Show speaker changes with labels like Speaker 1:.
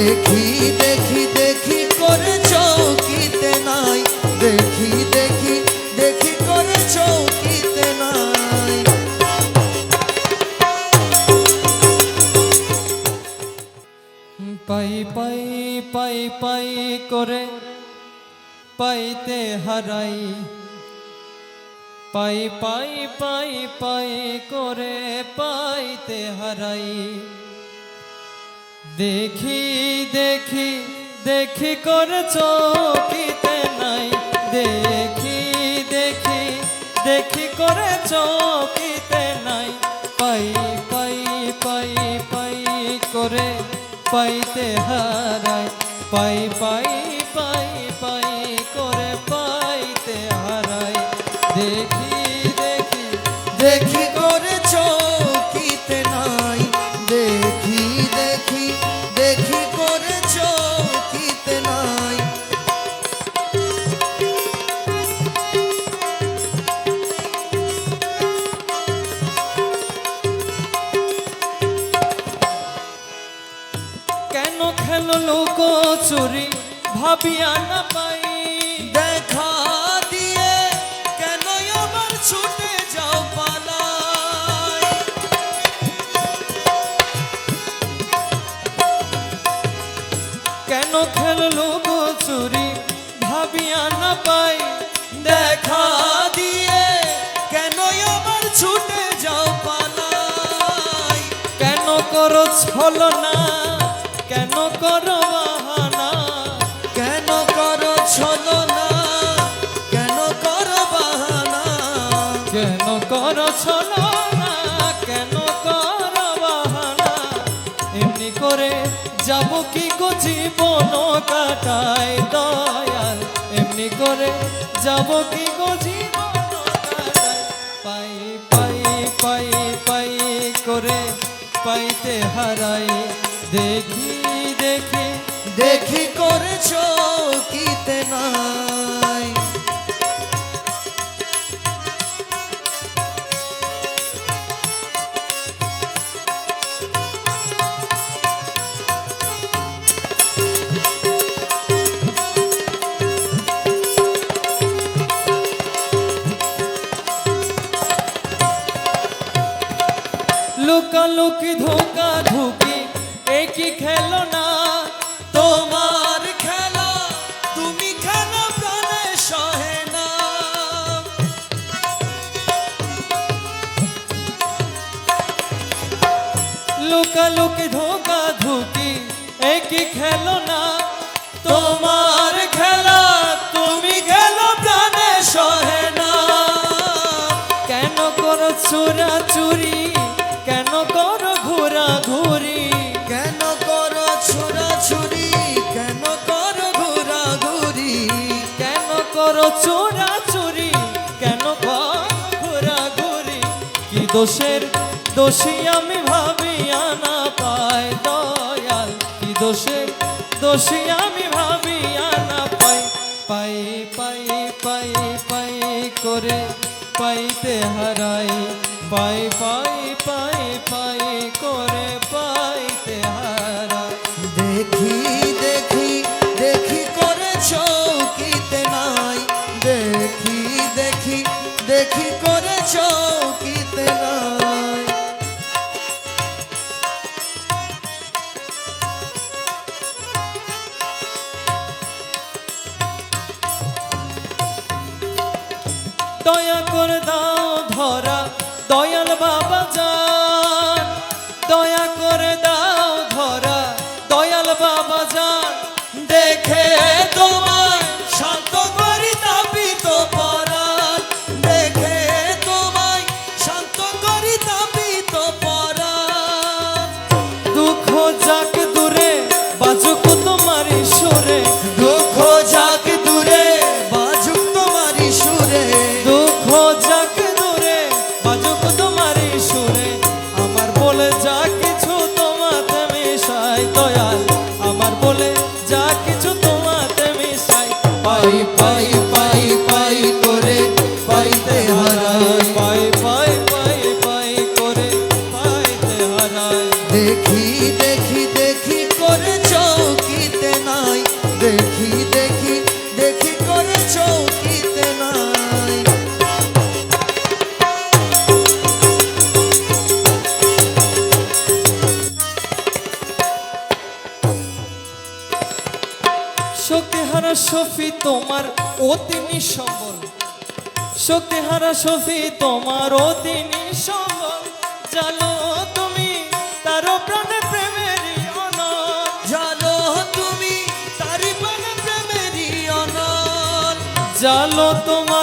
Speaker 1: দেখি দেখি দেখি করে চৌকিতে নাই, দেখি দেখি দেখি করে চৌকিতে নাই।
Speaker 2: পাই পাই পাই পাই করে পাইতে হারাই, পাই পাই পাই পাই করে পাইতে হারাই। দেখি দেখি দেখি করে চৌকিতে নাই, দেখি দেখি দেখি করে চৌকিতে নাই। পাই পাই পাই পাই করে পাইতে হারাই, পাই পাই পাই পাই করে পাইতে হারাই। দেখি দেখি
Speaker 1: দেখি করে চৌকিতে নাই, দেখি দেখি দেখি করে চৌকিতে নাই।
Speaker 2: কেন খেলো লুকোচুরি ভাবিয়া না পাই,
Speaker 1: দেখা দিয়ে কেন আবার ছুটে যাও পালাই।
Speaker 2: কেন খেলো লুকোচুরি ভাবিয়া না পাই।
Speaker 1: দেখা দিয়ে কেন আবার ছুটে যাও পালাই।
Speaker 2: কেন করো ছলনা, কেন করো বাহানা,
Speaker 1: কেন করো ছলনা, কেন করো বাহানা।
Speaker 2: কেন করো ছলনা, কেন করো বাহানা। এমনি করে যাব কি গো জীবন কাটাই দয়াল, এমনি করে যাব কি গো জীবন কাটাই। পাই পাই পাই পাই করে পাইতে হারাই। দেখি দেখি
Speaker 1: দেখি করে চৌকিতে নাই।
Speaker 2: লুকালুকি ধোকা ধুকি একই খেলো না,
Speaker 1: তোমার খেলা তুমি খেলা প্রাণে সহে না।
Speaker 2: লুকালুকি ধোকা ধুকি একই খেলো না। তোমার খেলা তুমি খেলো প্রাণে সহে না। কেন করো চোরাচুরি, কেন করো ঘোরাঘুরি,
Speaker 1: কেন করো ছোড়াছুরি, কেন করো ঘোরাঘুরি।
Speaker 2: কেন করো চোরাচুরি, কেন করো ঘোরাঘুরি। কি দোষের দোষী আমি ভাবিয়া না পাই দয়াল, কি দোষের দোষী আমি ভাবিয়া না পাই। পাই পাই পাই পাই করে পাইতে হারাই, পাই পাই পাই পাই করে পাইতে হারাই।
Speaker 1: দেখি দেখি দেখি করে চৌকিতে নাই, দেখি দেখি দেখি করে চৌকিতে নাই।
Speaker 2: দয়া করে দাও ধরা দয়াল বাবা জান, দয়া করে দাও ধরা দয়াল বাবা জান।
Speaker 1: দেখে তোমায় শান্ত করি তাপিত পরাণ, দেখে তোমায় শান্ত করি তাপিত পরাণ।
Speaker 2: দুঃখ যাক দূরে বাজুক তোমারি সুরে,
Speaker 1: দুঃখ যাক দূরে বাজুক তোমারি সুরে।
Speaker 2: দুঃখ যাক দূরে বাজুক তোমারি সুরে। আমার বলে যা কিছু তোমাতে মিশাই দয়াল, আমার বলে যা কিছু তোমাতে মিশাই।
Speaker 1: পাই পাই পাই পাই করে পাইতে হারাই,
Speaker 2: পাই পাই পাই পাই করে পাইতে হারাই।
Speaker 1: দেখি দেখি দেখি করে চৌক
Speaker 2: শক্তিহারা সফি তোমার অতি নিঃসম্বল, শক্তিহারা সফি তোমার অতি নিঃসম্বল, জানো তুমি তার প্রাণে প্রেমেরই অনল,
Speaker 1: জানো তুমি তারি প্রাণে প্রেমেরই অনল,
Speaker 2: জালো তোমার